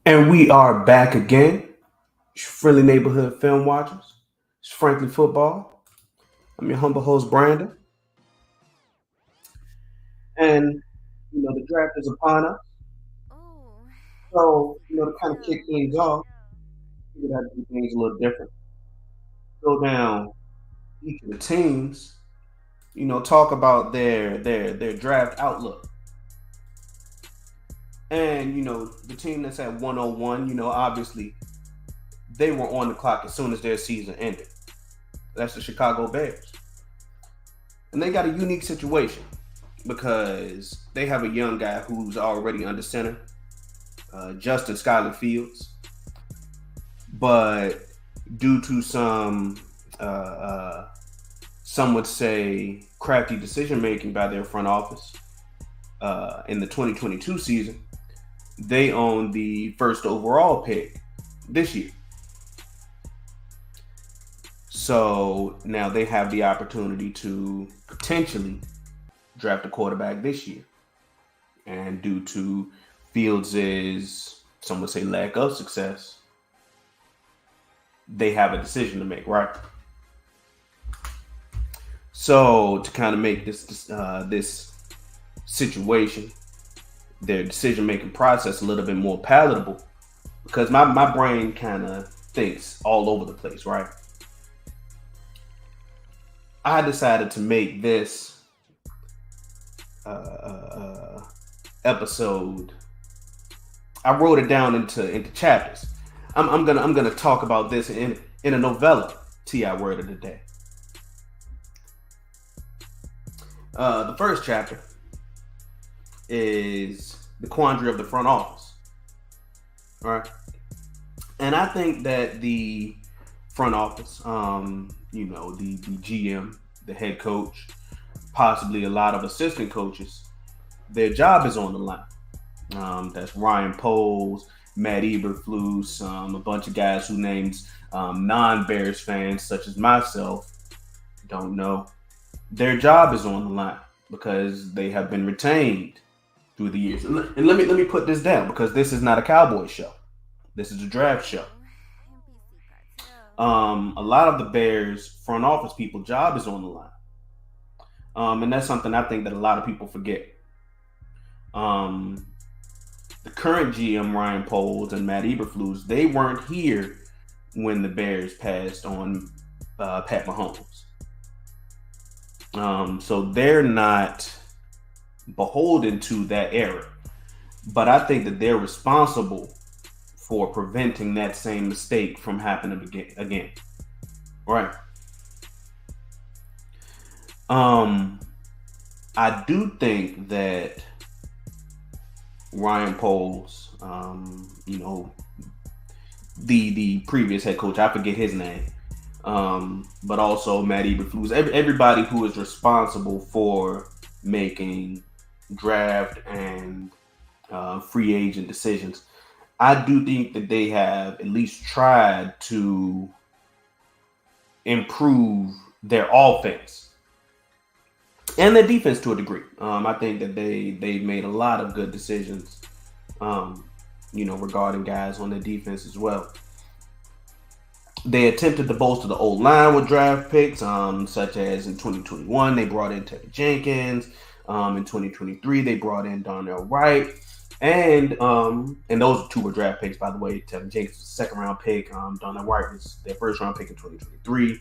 And we are back again. Friendly neighborhood film watchers. It's Frankly Football. I'm your humble host, Brandon. And, the draft is upon us. Oh, So, happy to kind of kick cartel. things off, we would have to do things a little different. Go down each of the teams, talk about their draft outlook. And, the team that's at 101, obviously they were on the clock as soon as their season ended. That's the Chicago Bears. And they got a unique situation because they have a young guy who's already under center, Justin Skyler Fields. But due to some would say, crafty decision making by their front office in the 2022 season, they own the first overall pick this year. So now they have the opportunity to potentially draft a quarterback this year. And due to Fields' some would say lack of success, they have a decision to make, right? So to kind of make this situation, their decision making process a little bit more palatable, because my brain kind of thinks all over the place, right? I decided to make this episode. I wrote it down into chapters. I'm gonna talk about this in a novella. Ti word of the day. The first chapter is the quandary of the front office. All right, and I think that the front office, the GM, the head coach, possibly a lot of assistant coaches, their job is on the line. That's Ryan Poles, Matt Eberflus, a bunch of guys who names non-Bears fans such as myself don't know. Their job is on the line because they have been retained through the years. And let me put this down because this is not a Cowboy show. This is a draft show. Oh, NPC cartel. A lot of the Bears front office people job is on the line. And that's something I think that a lot of people forget. Um, the current GM Ryan Poles and Matt Eberflus, they weren't here when the Bears passed on Pat Mahomes. So they're not beholden to that era. But I think that they're responsible for preventing that same mistake from happening again. Right. I do think that Ryan Poles, the previous head coach, I forget his name, but also Matt Eberflus, everybody who is responsible for making draft and free agent decisions, I do think that they have at least tried to improve their offense and their defense to a degree. I think that they made a lot of good decisions, regarding guys on their defense as well. They attempted to bolster the old line with draft picks, such as in 2021 they brought in Tevin Jenkins. In 2023 they brought in Darnell Wright, and those two were draft picks, by the way. Tevin Jenkins was a second round pick. Darnell Wright was their first round pick in 2023.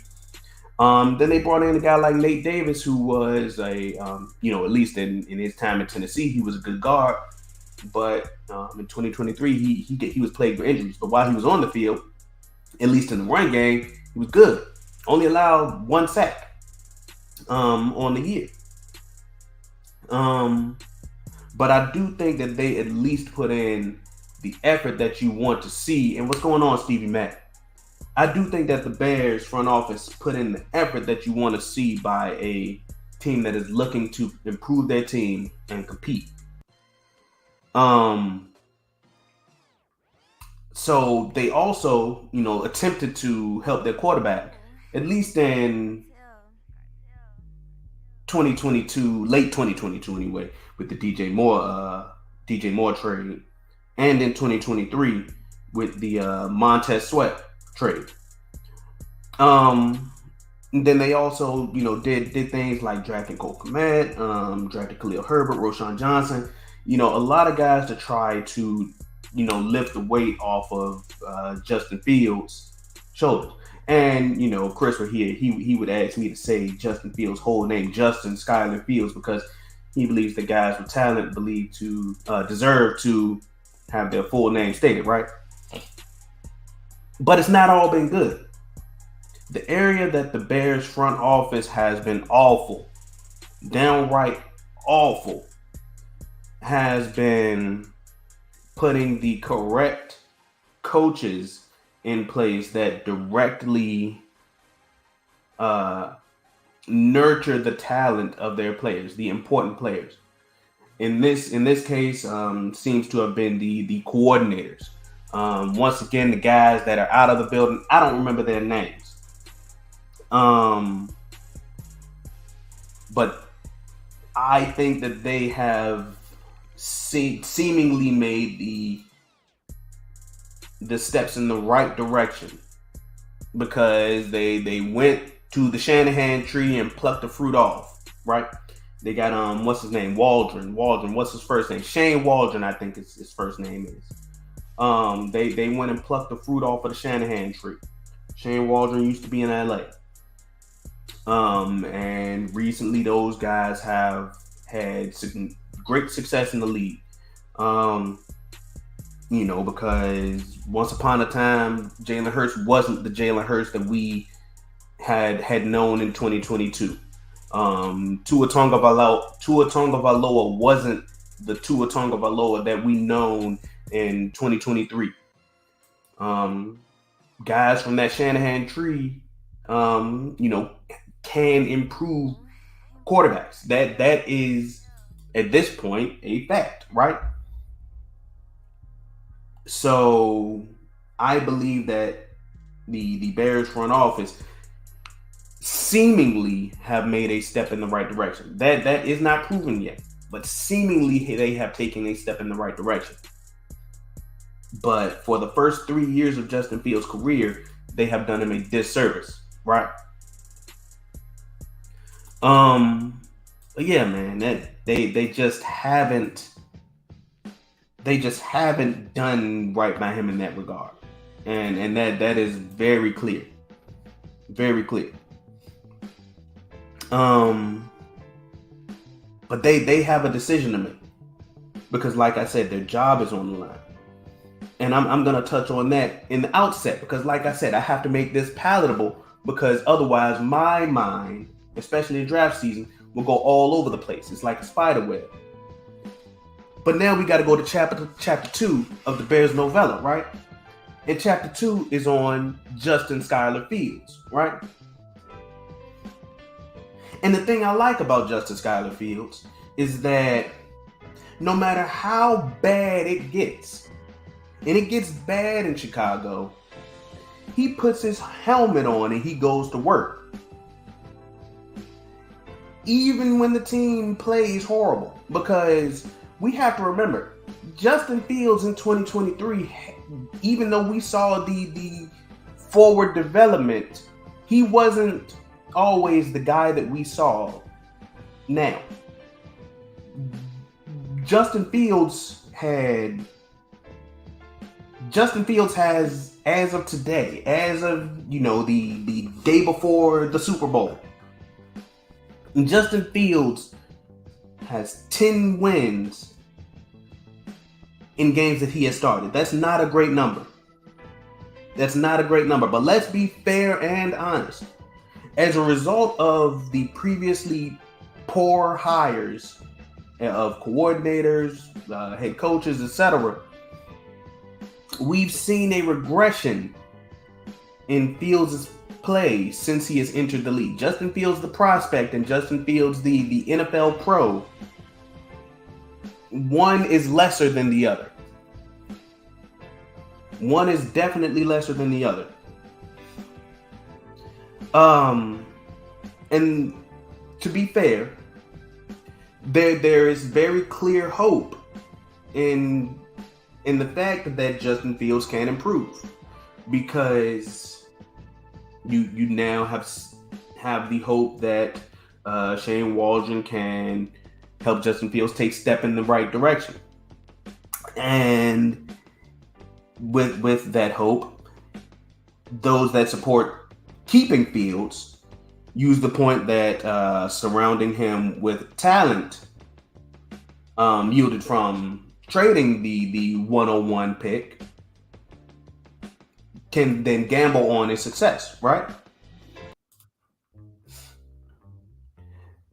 Then they brought in a guy like Nate Davis, who was at least in his time in Tennessee, he was a good guard. But in 2023, he was plagued with injuries. But while he was on the field, at least in the run game, he was good. Only allowed one sack on the year. But I do think that they at least put in the effort that you want to see. And what's going on, Stevie Mack? I do think that the Bears front office put in the effort that you want to see by a team that is looking to improve their team and compete. So they also, attempted to help their quarterback, Oh, at least NPC in cartel. 2022, late 2022 anyway, with the DJ Moore trade, and in 2023 with the Montez Sweat trade. Then they also, did things like drafting Cole Kmet, drafted Khalil Herbert, Roschon Johnson, a lot of guys to try to, lift the weight off of Justin Fields' shoulders. And, Chris were here, he would ask me to say Justin Fields' whole name, Justin Skylar Fields, because he believes the guys with talent deserve to have their full name stated, right? But it's not all been good. The area that the Bears front office has been awful, downright awful, has been putting the correct coaches in place that directly nurture the talent of their players, the important players. In this case, seems to have been the coordinators. Once again, the guys that are out of the building, I don't remember their names. But I think that they have seemingly made the steps in the right direction, because they went to the Shanahan tree and plucked the fruit off, right? They got what's his name? Waldron, what's his first name? Shane Waldron, I think his first name is. They went and plucked the fruit off of the Shanahan tree. Shane Waldron used to be in LA. And recently those guys have had great success in the league. Because once upon a time, Jalen Hurts wasn't the Jalen Hurts that we had known in 2022. Tua Tagovailoa wasn't the Tua Tagovailoa that we known in 2023. Guys from that Shanahan tree, can improve quarterbacks. That is at this point a fact, right? So I believe that the Bears front office seemingly have made a step in the right direction. That is not proven yet, but seemingly they have taken a step in the right direction. But for the first 3 years of Justin Fields' career, they have done him a disservice, right? But yeah, man, that they just haven't done right by him in that regard, and that is very clear, very clear. But they have a decision to make, because, like I said, their job is on the line. And I'm going to touch on that in the outset, because, like I said, I have to make this palatable, because otherwise my mind, especially in draft season, will go all over the place. It's like a spider web. But now we got to go to chapter 2 of the Bears novella, right? And chapter 2 is on Justin Skylar Fields, right? And the thing I like about Justin Skylar Fields is that no matter how bad it gets, and it gets bad in Chicago, he puts his helmet on and he goes to work. Even when the team plays horrible. Because we have to remember, Justin Fields in 2023, even though we saw the forward development, he wasn't always the guy that we saw now. Justin Fields has, as of today, as of, the day before the Super Bowl, Justin Fields has 10 wins in games that he has started. That's not a great number. But let's be fair and honest. As a result of the previously poor hires of coordinators, head coaches, etc., we've seen a regression in Fields' play since he has entered the league. Justin Fields, the prospect, and Justin Fields, the NFL pro, one is lesser than the other. One is definitely lesser than the other. And to be fair, there is very clear hope in in the fact that Justin Fields can improve, because you now have the hope that Shane Waldron can help Justin Fields take step in the right direction. And with that hope, those that support keeping Fields use the point that surrounding him with talent yielded from trading the 101 pick can then gamble on his success, right?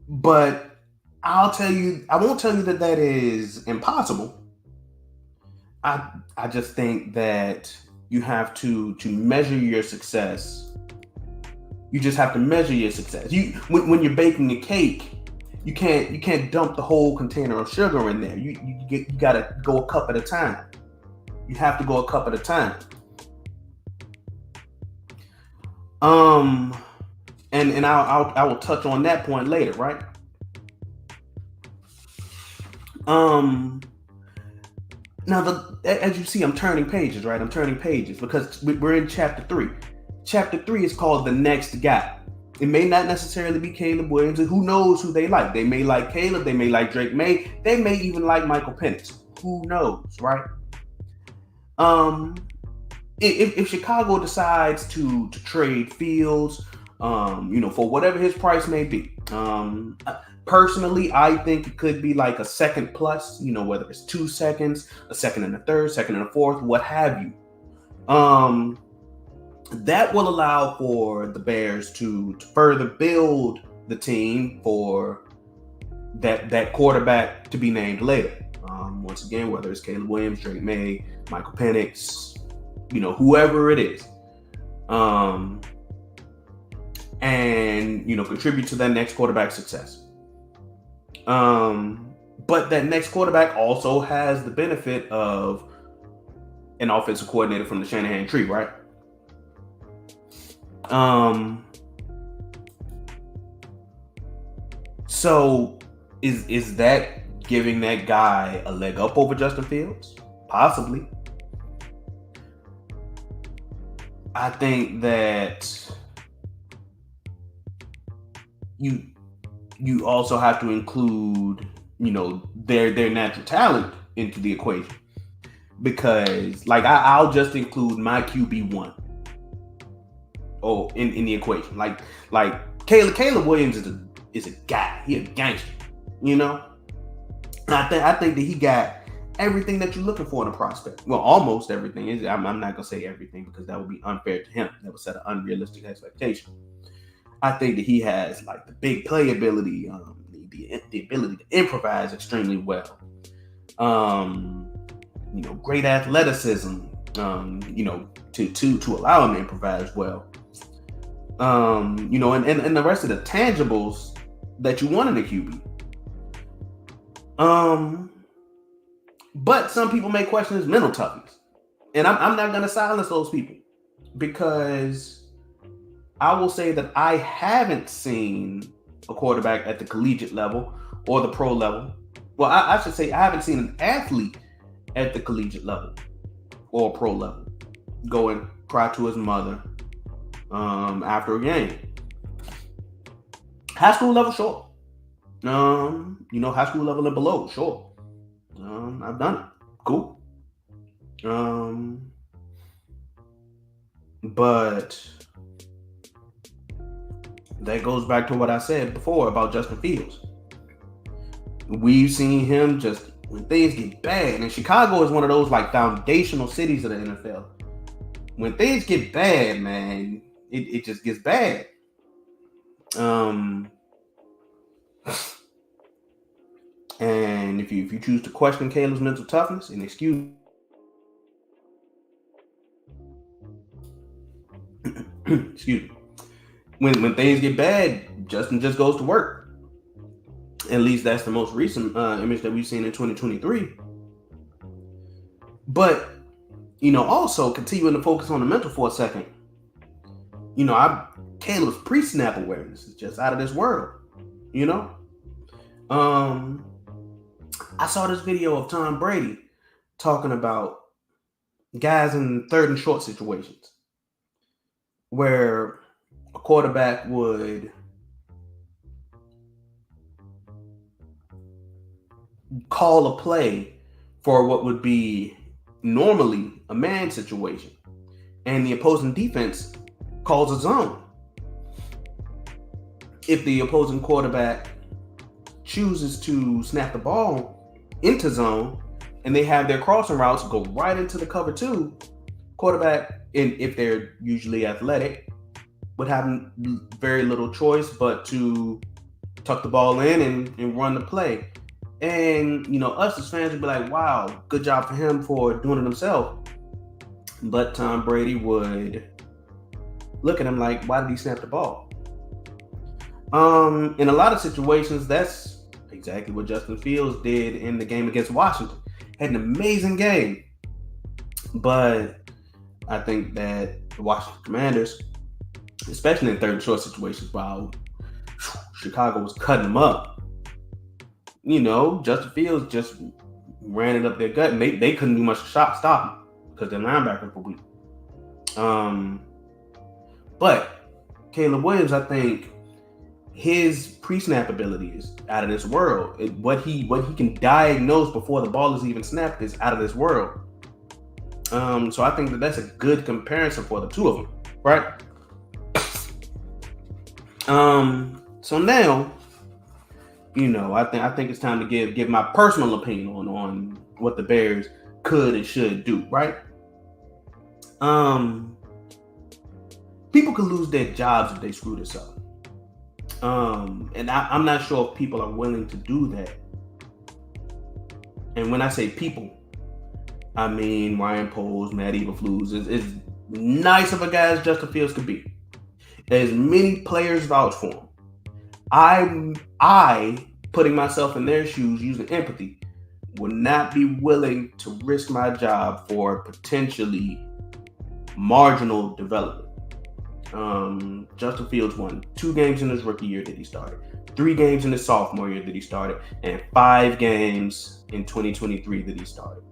But I won't tell you that is impossible. I just think that you have to measure your success. You just have to measure your success. When you're baking a cake, you can't dump the whole container of sugar in there. You gotta go a cup at a time. You have to go a cup at a time. And I will touch on that point later, right? Now, as you see, I'm turning pages, right? I'm turning pages because we're in chapter 3. Chapter 3 is called The Next Guy. It may not necessarily be Caleb Williams, and who knows who they like. They may like Caleb, they may like Drake May, they may even like Michael Penix. Who knows, right? If Chicago decides to trade Fields, for whatever his price may be, personally, I think it could be like a second plus, whether it's 2 seconds, a second and a third, second and a fourth, what have you. That will allow for the Bears to further build the team for that quarterback to be named later. Once again, whether it's Caleb Williams, Drake May, Michael Penix, whoever it is. And contribute to that next quarterback success. But that next quarterback also has the benefit of an offensive coordinator from the Shanahan tree, right? So is that giving that guy a leg up over Justin Fields? Possibly. I think that you also have to include, their natural talent into the equation. Because I'll just include my QB1 in the equation. Like Caleb Williams is a guy. He a gangster, I think that he got everything that you're looking for in a prospect. Well, almost everything. I'm not gonna say everything because that would be unfair to him. That would set an unrealistic expectation. I think that he has the big playability, the ability to improvise extremely well. Great athleticism. To allow him to improvise well. And the rest of the tangibles that you want in a QB. But some people may question his mental toughness, and I'm not gonna silence those people, because I will say that I haven't seen a quarterback at the collegiate level or the pro level. Well, I should say I haven't seen an athlete at the collegiate level or pro level go and cry to his mother after a game. High school level, sure. High school level and below, sure. I've done it. Cool. But that goes back to what I said before about Justin Fields. We've seen him just when things get bad, and Chicago is one of those foundational cities of the NFL. When things get bad, man, it just gets bad. And if you choose to question Caleb's mental toughness, and excuse me, when things get bad, Justin just goes to work. At least that's the most recent image that we've seen in 2023. But also continuing to focus on the mental for a second. Caleb's pre-snap awareness is just out of this world. I saw this video of Tom Brady talking about guys in third and short situations where a quarterback would call a play for what would be normally a man situation, and the opposing defense calls a zone. If the opposing quarterback chooses to snap the ball into zone and they have their crossing routes go right into the cover two, quarterback, and if they're usually athletic, would have very little choice but to tuck the ball in and run the play. And, us as fans would be like, wow, good job for him for doing it himself. But Tom Brady would look at him like, why did he snap the ball? In a lot of situations, that's exactly what Justin Fields did in the game against Washington. Had an amazing game. But I think that the Washington Commanders, especially in third and short situations, while Chicago was cutting them up, Justin Fields just ran it up their gut, and they couldn't do much to stop him because their linebackers were weak. But Caleb Williams, I think his pre-snap ability is out of this world. What he can diagnose before the ball is even snapped is out of this world. So I think that's a good comparison for the two of them, right? So now, I think it's time to give my personal opinion on what the Bears could and should do, right? People could lose their jobs if they screw this up. And I'm not sure if people are willing to do that. And when I say people, I mean Ryan Poles, Matt Eberflus, as nice of a guy as Justin Fields could be. As many players vouch for him. I, putting myself in their shoes, using empathy, would not be willing to risk my job for potentially marginal development. Justin Fields won 2 games in his rookie year that he started, 3 games in his sophomore year that he started, and 5 games in 2023 that he started.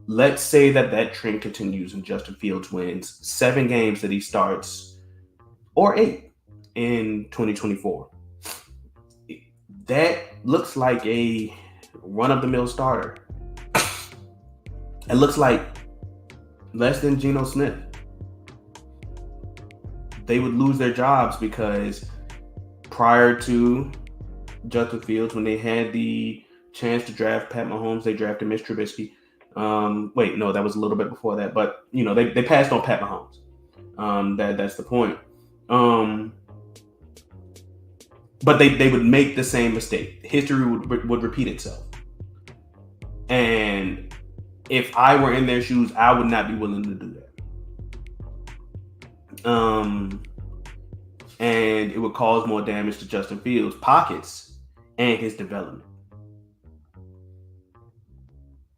Let's say that trend continues and Justin Fields wins 7 games that he starts, or 8 in 2024. That looks like a run-of-the-mill starter. It looks like less than Geno Smith. They would lose their jobs because prior to Justin Fields, when they had the chance to draft Pat Mahomes, they drafted Mitch Trubisky. Wait, no, that was a little bit before that, but they passed on Pat Mahomes. That's the point. But they would make the same mistake. History would repeat itself. And if I were in their shoes, I would not be willing to do that. And it would cause more damage to Justin Fields' pockets and his development.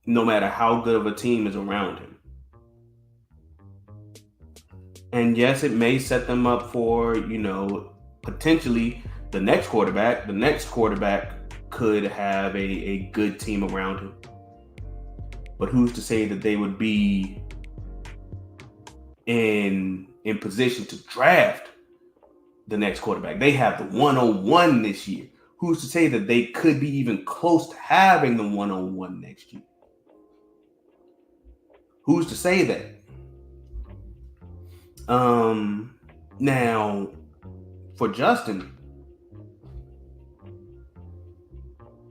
No matter how good of a team is around him. And yes, it may set them up for, potentially the next quarterback. The next quarterback could have a good team around him. But who's to say that they would be in position to draft the next quarterback? They have the 101 this year. Who's to say that they could be even close to having the 101 next year? Who's to say that? Now, for Justin,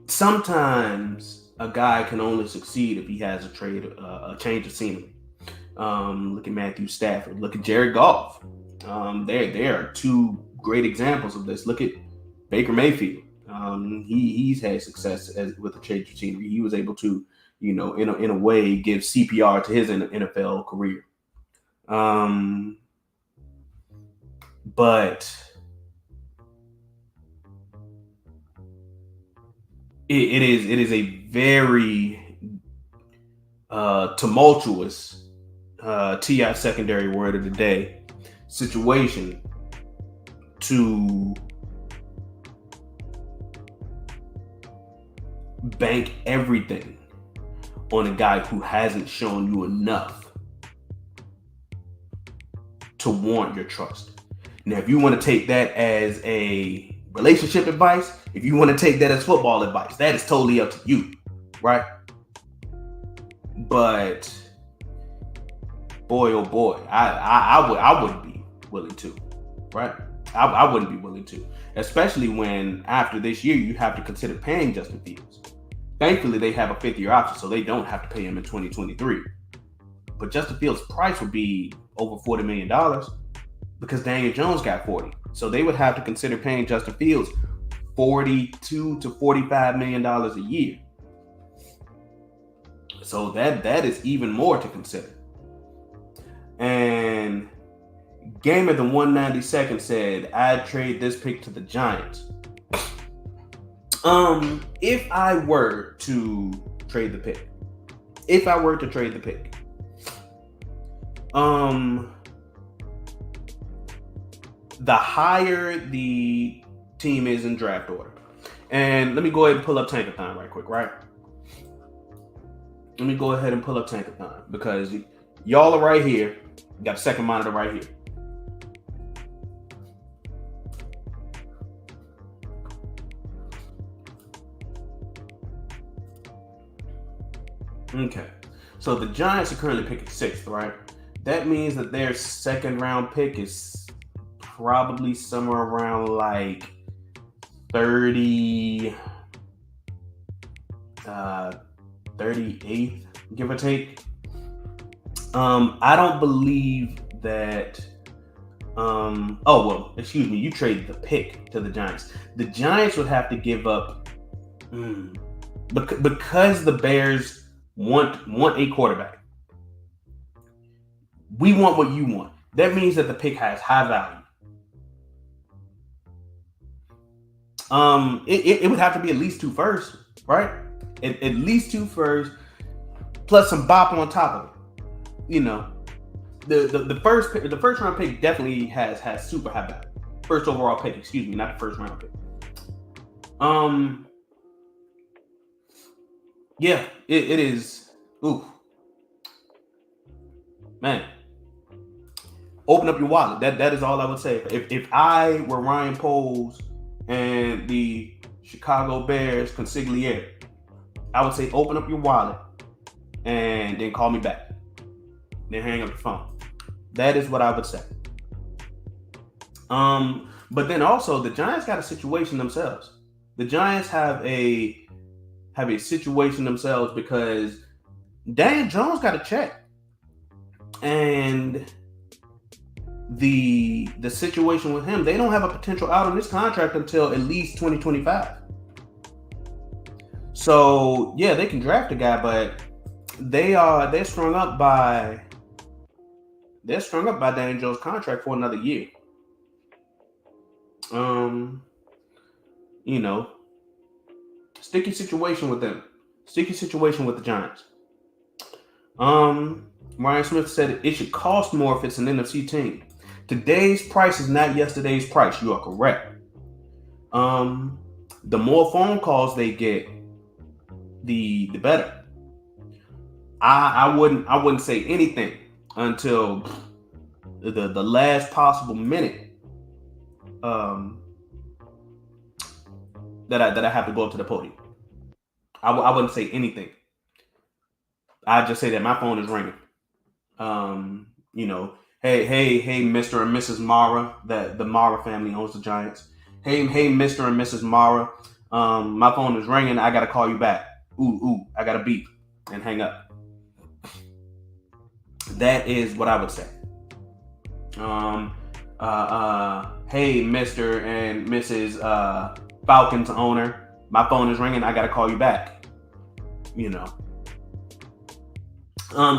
sometimes a guy can only succeed if he has a change of scenery. Look at Matthew Stafford. Look at Jared Goff. There are 2 great examples of this. Look at Baker Mayfield. He's had success with a change of scenery. He was able to, in a way, give CPR to his NFL career. But it is a very tumultuous TI secondary word of the day situation to bank everything on a guy who hasn't shown you enough to warrant your trust. Now, if you want to take that as a relationship advice, if you want to take that as football advice, that is totally up to you, right? But boy, oh boy, I wouldn't be willing to, right? I wouldn't be willing to, especially when after this year you have to consider paying Justin Fields. Thankfully, they have a 5th-year option, so they don't have to pay him in 2023. But Justin Fields' price would be over $40 million because Daniel Jones got 40. So they would have to consider paying Justin Fields $42 to $45 million a year. So that is even more to consider. And Gamer the 192nd said, I'd trade this pick to the Giants. If I were to trade the pick, the higher the team is in draft order. And let me go ahead and pull up Tankathon right quick, right? Let me go ahead and pull up Tankathon because y'all are right here. Got a second monitor right here. Okay, so the Giants are currently picking 6th, right? That means that their second round pick is probably somewhere around like 38th, give or take. I don't believe that. You traded the pick to the Giants. The Giants would have to give up because the Bears want a quarterback. We want what you want. That means that the pick has high value. It would have to be at least 2 firsts, right? At least 2 firsts, plus some bop on top of it. You know, the first round pick definitely has super high value. First overall pick, excuse me, not the first round pick. Yeah, it is. Ooh, man, open up your wallet. That is all I would say. If I were Ryan Poles and the Chicago Bears consigliere, I would say open up your wallet and then call me back. Then hang up the phone. That is what I would say. But then also the Giants got a situation themselves. The Giants have a situation themselves because Daniel Jones got a check. And the situation with him, they don't have a potential out on this contract until at least 2025. So yeah, they can draft a guy, but they're strung up by Daniel Jones' contract for another year. You know, sticky situation with them. Sticky situation with the Giants. Ryan Smith said it should cost more if it's an NFC team. Today's price is not yesterday's price. You are correct. The more phone calls they get, the better. I wouldn't say anything until the last possible minute that I have to go up to the podium. I wouldn't say anything. I just say that my phone is ringing. You know, hey, Mr. and Mrs. Mara, that the Mara family owns the Giants. Hey, Mr. and Mrs. Mara, my phone is ringing. I gotta call you back. Ooh, I gotta beep and hang up. That is what I would say. Hey, Mr. and Mrs. Falcons owner, my phone is ringing. I gotta call you back. You know.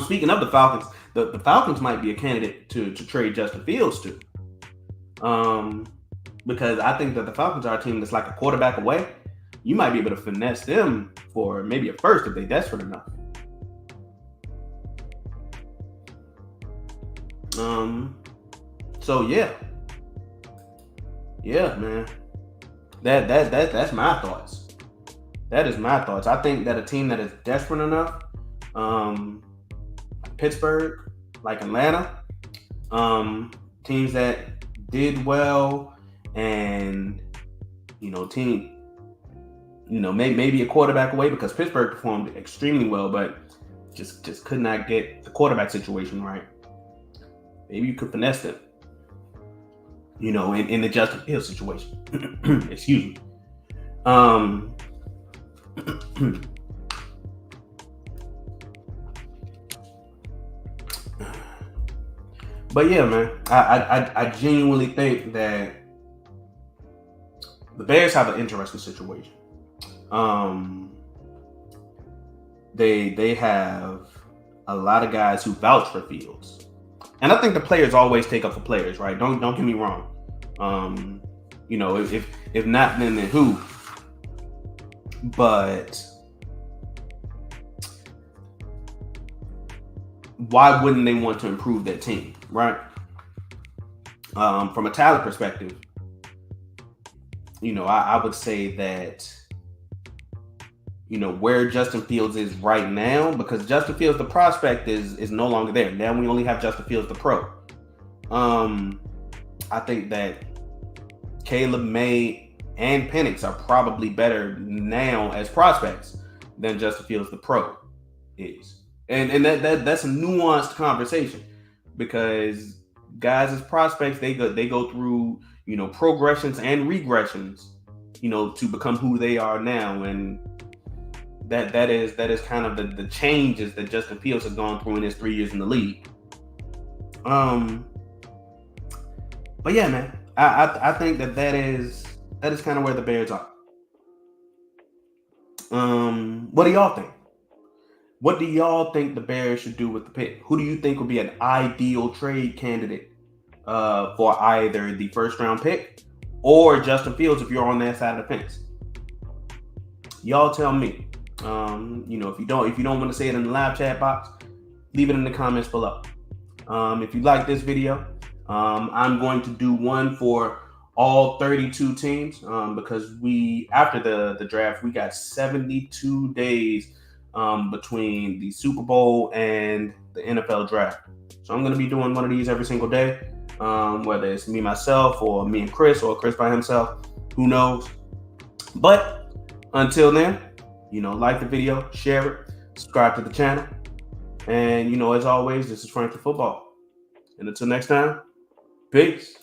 Speaking of the Falcons, the Falcons might be a candidate to trade Justin Fields to. Because I think that the Falcons are a team that's like a quarterback away. You might be able to finesse them for maybe a first if they're desperate enough. So yeah, man. That's my thoughts. That is my thoughts. I think that a team that is desperate enough Pittsburgh, like Atlanta, teams that did well, and maybe a quarterback away, because Pittsburgh performed extremely well, but just could not get the quarterback situation right. Maybe you could finesse them, in the Justin Fields situation. Excuse me. But yeah, man, I genuinely think that the Bears have an interesting situation. They have a lot of guys who vouch for Fields, and I think the players always take up for players, right? Don't get me wrong. If not, then who? But why wouldn't they want to improve their team, right? From a talent perspective, I would say that, where Justin Fields is right now, because Justin Fields, the prospect, is no longer there. Now we only have Justin Fields, the pro. I think that Caleb, May, and Penix are probably better now as prospects than Justin Fields, the pro, is. And that's a nuanced conversation, because guys as prospects, they go through, progressions and regressions, to become who they are now. And that is kind of the changes that Justin Fields has gone through in his 3 years in the league. But yeah, man, I think that is kind of where the Bears are. What do y'all think? What do y'all think the Bears should do with the pick? Who do you think would be an ideal trade candidate for either the first round pick or Justin Fields, if you're on that side of the fence? Y'all tell me. If you don't want to say it in the live chat box, leave it in the comments below. If you like this video, I'm going to do one for all 32 teams, because after the draft, we got 72 days between the Super Bowl and the NFL draft. So I'm going to be doing one of these every single day, whether it's me, myself, or me and Chris, or Chris by himself, who knows. But until then, like the video, share it, subscribe to the channel. And, as always, this is Frank the Football. And until next time, peace.